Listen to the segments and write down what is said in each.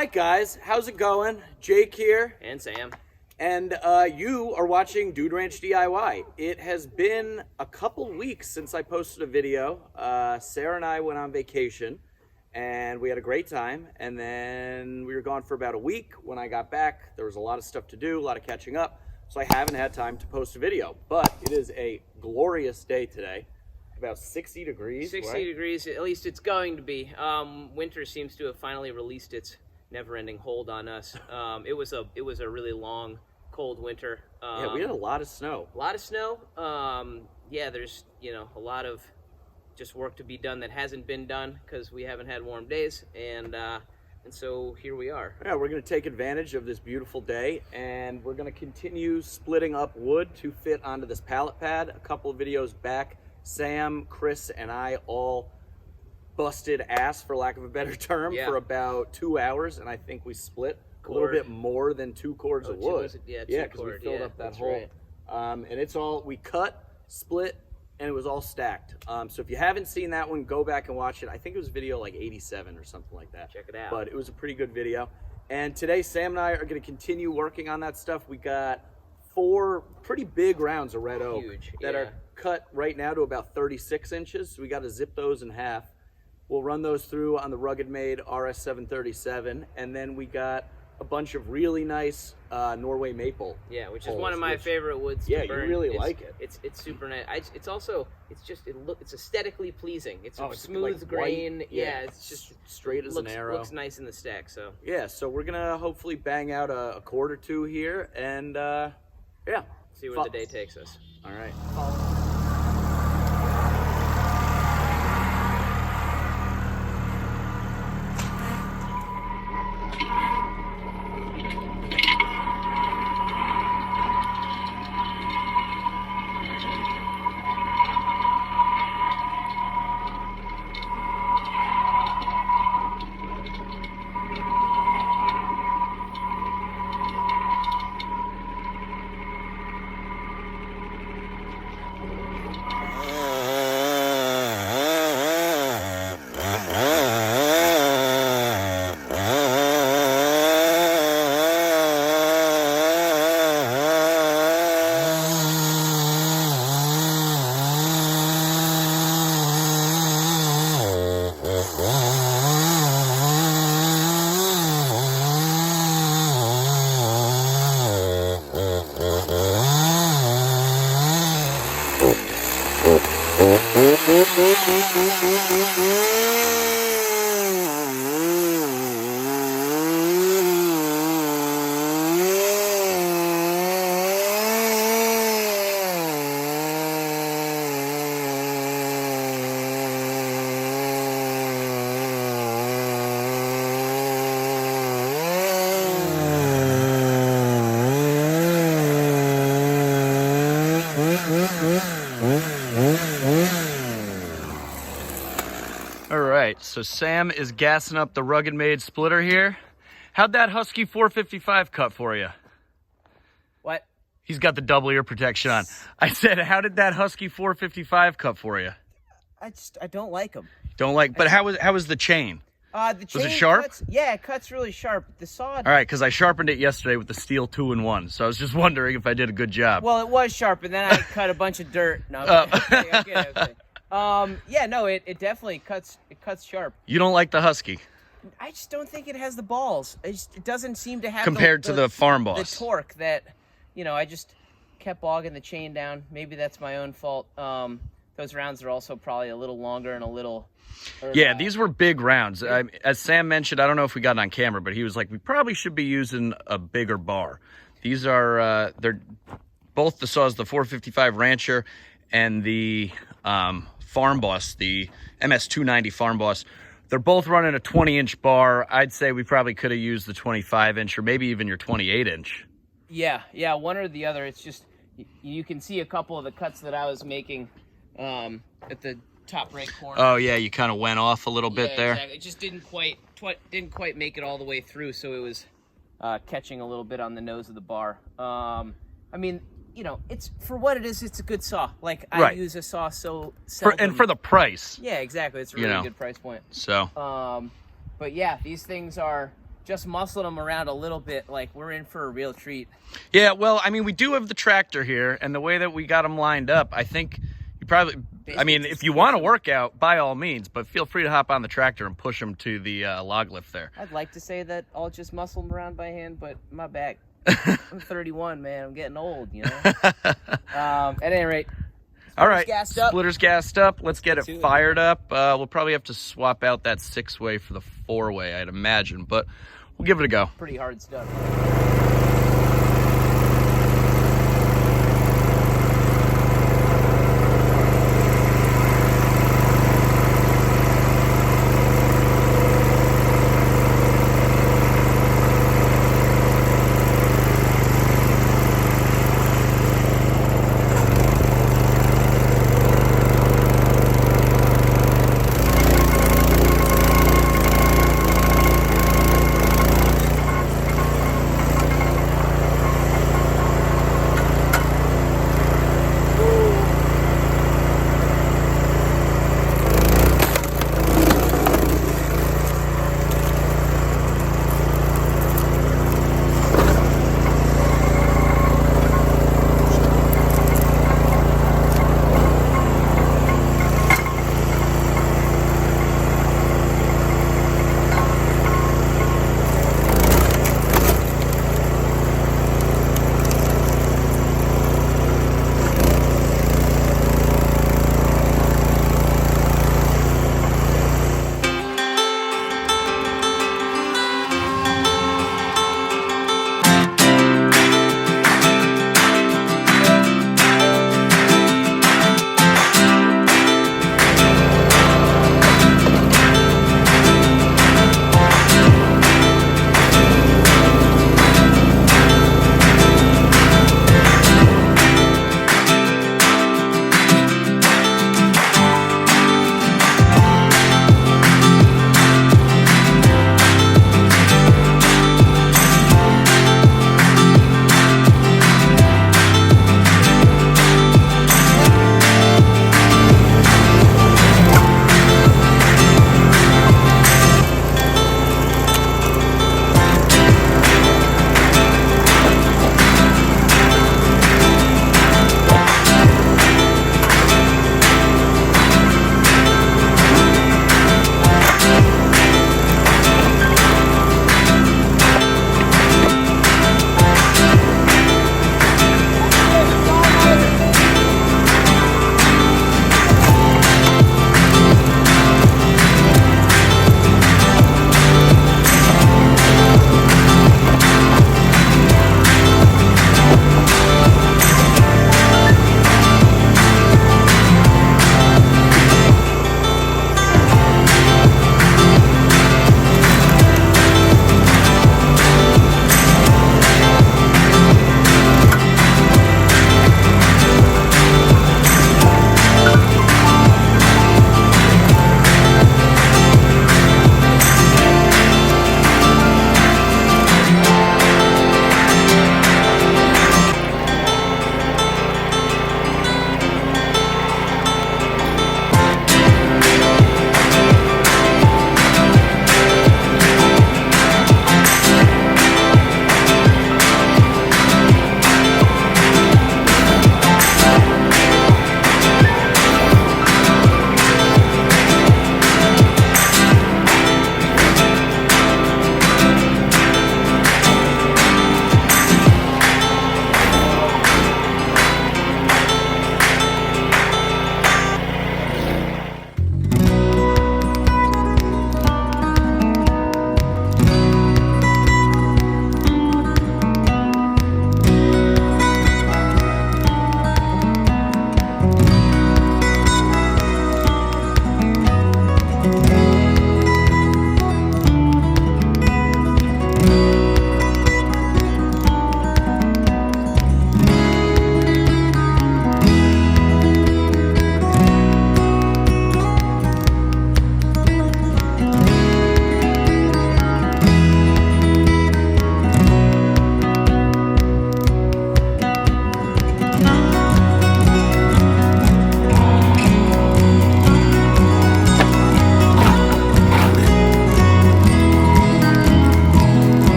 right, guys, how's it going? Jake here. And Sam. And you are watching Dude Ranch DIY. It has been a couple weeks since I posted a video. Sarah and I went on vacation, and we had a great time. And then we were gone for about a week. When I got back, there was a lot of stuff to do, a lot of catching up. So I haven't had time to post a video. But it is a glorious day today. About 60 degrees, 60 right? degrees, at least it's going to be. Winter seems to have finally released its never-ending hold on us. It was a really long, cold winter. Yeah, we had a lot of snow. A lot of snow. Yeah, there's a lot of just work to be done that hasn't been done because we haven't had warm days, and so here we are. Yeah, we're going to take advantage of this beautiful day, and we're going to continue splitting up wood to fit onto this pallet pad. A couple of videos back, Sam, Chris, and I all busted ass, for lack of a better term, for about 2 hours, and I think we split a little bit more than 2 cords of wood. Yeah, because we filled up that hole. Right. And it's all, we cut, split, and it was all stacked. So if you haven't seen that one, go back and watch it. I think it was video like 87 or something like that. Check it out. But it was a pretty good video. And today, Sam and I are going to continue working on that stuff. We got 4 pretty big rounds of red oak that are cut right now to about 36 inches. So we got to zip those in half. We'll run those through on the RuggedMade RS-737, and then we got a bunch of really nice Norway maple. Yeah, which is one of my favorite woods to burn. You really like it. It's super nice. It's aesthetically pleasing. It's a smooth like grain. White. Yeah, it's just straight as an arrow. Looks nice in the stack. So yeah, so we're gonna hopefully bang out a cord or 2 here, and yeah, see where the day takes us. All right. So Sam is gassing up the RuggedMade splitter here. How'd that Husky 455 cut for you? What? He's got the double ear protection on. I said, how did that Husky 455 cut for you? I don't like them. Don't like, but how was the chain? The chain was it sharp? It cuts really sharp. The saw. All right, because I sharpened it yesterday with the Stihl 2-in-1, so I was just wondering if I did a good job. Well, it was sharp, and then I cut a bunch of dirt. No, okay. Yeah, no, it definitely cuts. It cuts sharp. You don't like the Husky? I just don't think it has the balls. It doesn't seem to have compared to the Farm Boss. The torque that, I just kept bogging the chain down. Maybe that's my own fault. Those rounds are also probably a little longer and a little. Yeah, these were big rounds. As Sam mentioned, I don't know if we got it on camera, but he was like, we probably should be using a bigger bar. These are they're both the saws, the 455 Rancher and the Farm Boss, the MS290 Farm Boss. They're both running a 20-inch bar. I'd say we probably could have used the 25-inch or maybe even your 28-inch. Yeah, one or the other. It's just, you can see a couple of the cuts that I was making at the top right corner. Oh, yeah, you kind of went off a little bit there. Exactly. It just didn't quite make it all the way through, so it was catching a little bit on the nose of the bar. I mean, it's for what it is. It's a good saw. Like I use a saw so seldom. And for the price. Yeah, exactly. It's a really good price point. So. But yeah, these things are just muscling them around a little bit, like we're in for a real treat. Yeah, well, I mean, we do have the tractor here, and the way that we got them lined up, I think you probably, I mean, if you want to work out, by all means, but feel free to hop on the tractor and push them to the log lift there. I'd like to say that I'll just muscle them around by hand, but my back. I'm 31, man. I'm getting old, you know? At any rate. All right, gassed up. splitter's gassed up. Let's get it to it, fired up. We'll probably have to swap out that 6-way for the 4-way, I'd imagine, but we'll give it a go. Pretty hard stuff.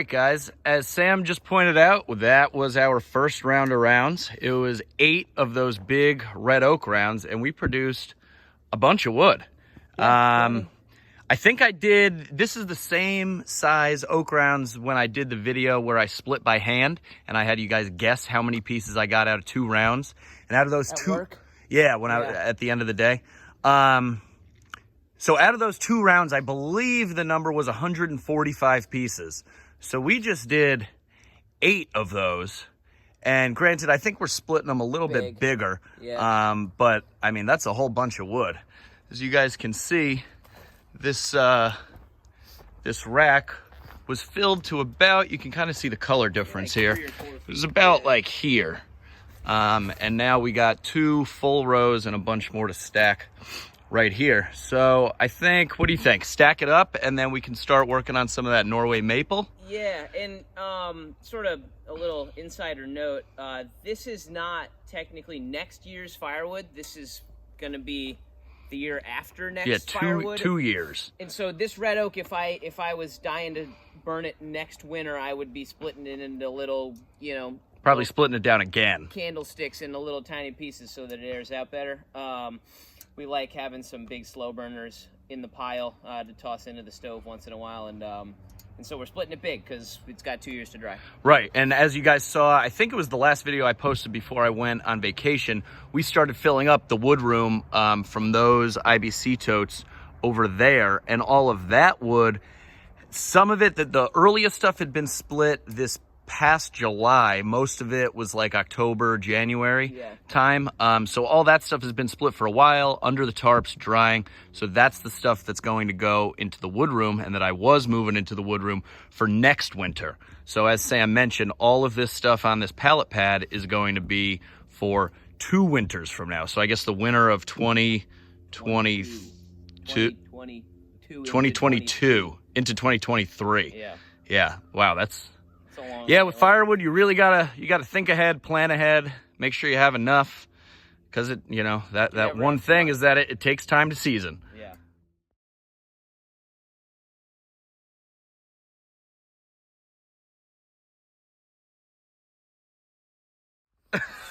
right, guys, as Sam just pointed out, that was our first round of rounds. It was 8 of those big red oak rounds, and we produced a bunch of wood. Yeah, I think I did, this is the same size oak rounds when I did the video where I split by hand, and I had you guys guess how many pieces I got out of 2 rounds. And out of those work? Yeah, at the end of the day. So out of those 2 rounds, I believe the number was 145 pieces. So we just did 8 of those. And granted, I think we're splitting them a little bit bigger. Yeah. But I mean, that's a whole bunch of wood. As you guys can see, this rack was filled to about, you can kind of see the color difference here. It was about like here. And now we got 2 full rows and a bunch more to stack right here. So I think, what do you think? Stack it up and then we can start working on some of that Norway maple? Yeah, and sort of a little insider note, this is not technically next year's firewood. This is going to be the year after next firewood. 2 years. And so this red oak, if I was dying to burn it next winter, I would be splitting it into little, you know, probably splitting it down again. Candlesticks into little tiny pieces so that it airs out better. We like having some big slow burners in the pile to toss into the stove once in a while, and so we're splitting it big because it's got 2 years to dry. Right, and as you guys saw, I think it was the last video I posted before I went on vacation, we started filling up the wood room from those IBC totes over there, and all of that wood, some of it, the earliest stuff had been split this past July. Most of it was like October, January time. So all that stuff has been split for a while under the tarps, drying. So that's the stuff that's going to go into the wood room, and that I was moving into the wood room for next winter. So as Sam mentioned, all of this stuff on this pallet pad is going to be for 2 winters from now. So I guess the winter of 2022 into 2023. Yeah. Wow, that's with firewood, you really gotta think ahead, plan ahead, make sure you have enough, because it, you know, that one thing is that it takes time to season. Yeah.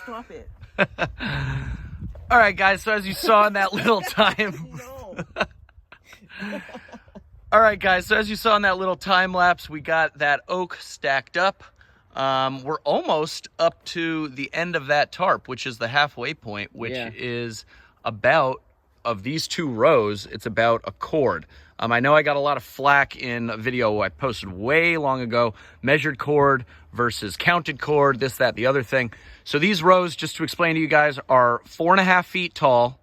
Stop it. All right, guys. So as you saw in that little time. All right, guys, so as you saw in that little time lapse, we got that oak stacked up. We're almost up to the end of that tarp, which is the halfway point, which is about, of these 2 rows, it's about a cord. I know I got a lot of flack in a video I posted way long ago, measured cord versus counted cord, this, that, the other thing. So these rows, just to explain to you guys, are 4.5 feet tall.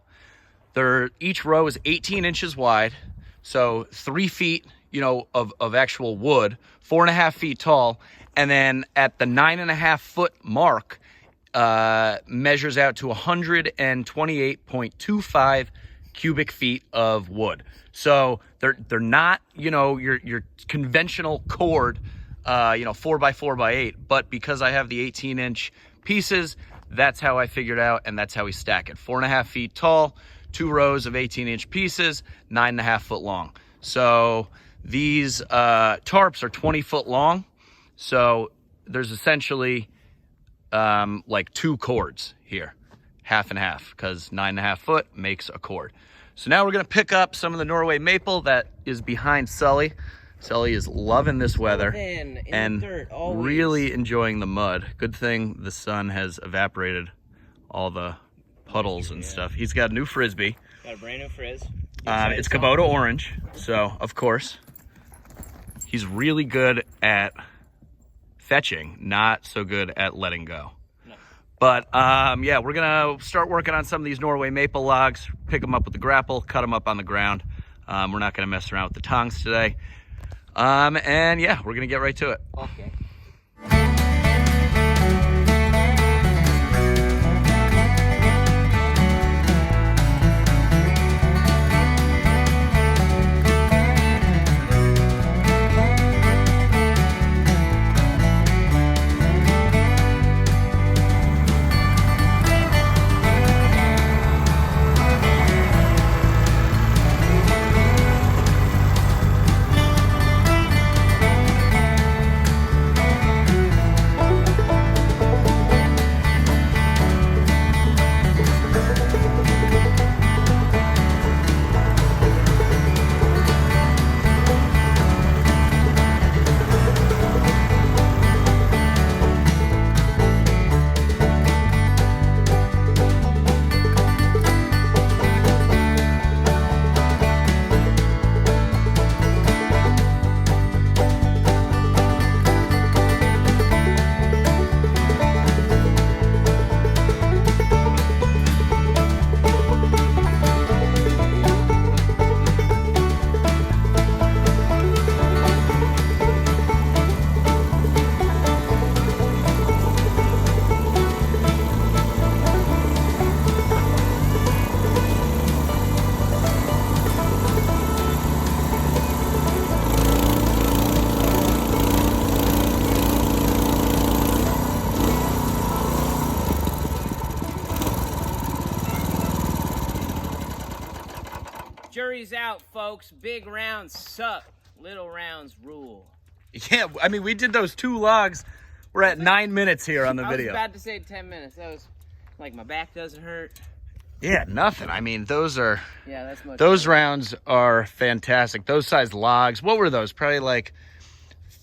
Each row is 18 inches wide. So 3 feet, you know, of actual wood, 4.5 feet tall. And then at the 9.5 foot mark, measures out to 128.25 cubic feet of wood. So they're not, you know, your conventional cord, 4x4x8, but because I have the 18-inch pieces, that's how I figured out, and that's how we stack it. 4.5 feet tall, 2 rows of 18-inch pieces, 9.5 foot long. So these tarps are 20 foot long. So there's essentially like 2 cords here, half and half, because 9.5 foot makes a cord. So now we're going to pick up some of the Norway maple that is behind Sully. Sully is loving this weather and really enjoying the mud. Good thing the sun has evaporated all the puddles and stuff. He's got a new Frisbee. Got a brand new Frizz. It's Kubota orange, so of course. He's really good at fetching, not so good at letting go. No. But yeah, we're gonna start working on some of these Norway maple logs, pick them up with the grapple, cut them up on the ground. We're not gonna mess around with the tongs today. And yeah, we're gonna get right to it. Okay. Jury's out, folks. Big rounds suck. Little rounds rule. Yeah, I mean, we did those 2 logs. We're at 9 minutes here on the video. I was about to say 10 minutes. That was like my back doesn't hurt. Yeah, nothing. I mean, those That's rounds are fantastic. Those size logs. What were those? Probably like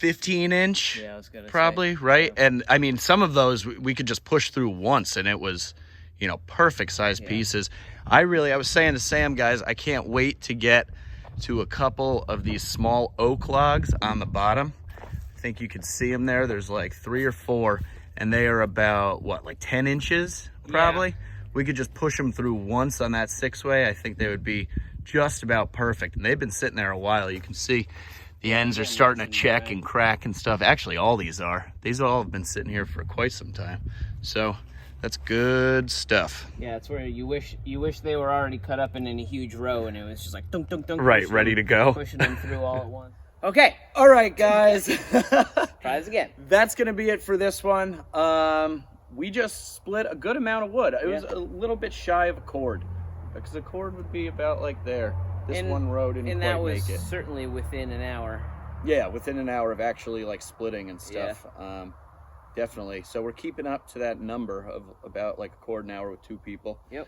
15-inch. Yeah, I was gonna probably, say. right? Yeah. And I mean, some of those we could just push through once, and it was, you know, perfect size pieces. I was saying to Sam, guys, I can't wait to get to a couple of these small oak logs on the bottom. I think you can see them there. There's like 3 or 4, and they are about, what, like 10 inches probably? Yeah. We could just push them through once on that 6-way. I think they would be just about perfect. And they've been sitting there a while. You can see the ends are starting to check and crack and stuff. Actually, all these are. These all have been sitting here for quite some time. So that's good stuff. Yeah, it's where you wish they were already cut up in a huge row, and it was just like dunk, dunk, dunk. Right, ready to go. Pushing them through all at once. Okay. All right, guys. Try this again. That's going to be it for this one. We just split a good amount of wood. It was a little bit shy of a cord, because the cord would be about like there. This one row didn't quite make it. And that was certainly within an hour. Yeah, within an hour of actually like splitting and stuff. Yeah. Definitely. So we're keeping up to that number of about like a cord an hour with 2 people. Yep.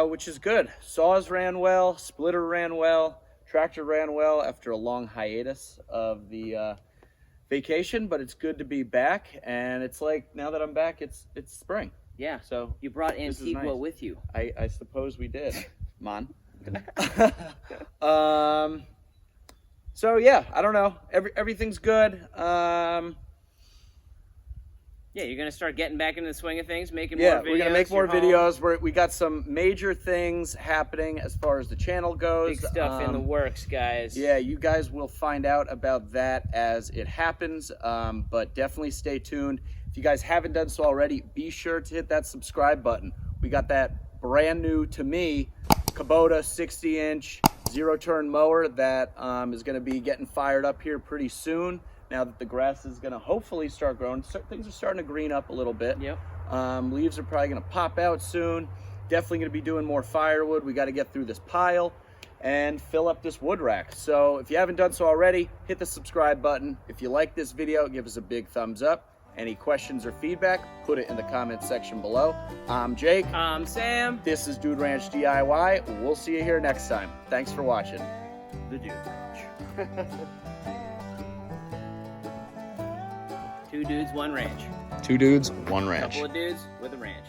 Which is good. Saws ran well, splitter ran well, tractor ran well after a long hiatus of the vacation, but it's good to be back. And it's like, now that I'm back, it's spring. Yeah. So you brought Antigua nice. With you. I suppose we did. Man. So yeah, I don't know. Everything's good. Yeah, you're gonna start getting back into the swing of things, making more videos. We're gonna make more videos. We got some major things happening as far as the channel goes. Big stuff in the works, guys. Yeah, you guys will find out about that as it happens. But definitely stay tuned. If you guys haven't done so already, be sure to hit that subscribe button. We got that brand new, to me, Kubota 60-inch zero-turn mower that is going to be getting fired up here pretty soon. Now that the grass is going to hopefully start growing. Things are starting to green up a little bit. Yep. Leaves are probably going to pop out soon. Definitely going to be doing more firewood. We got to get through this pile and fill up this wood rack. So if you haven't done so already, hit the subscribe button. If you like this video, give us a big thumbs up. Any questions or feedback, put it in the comments section below. I'm Jake. I'm Sam. This is Dude Ranch DIY. We'll see you here next time. Thanks for watching. The Dude Ranch. 2 dudes, 1 ranch. 2 dudes, 1 ranch. Couple of dudes with a ranch.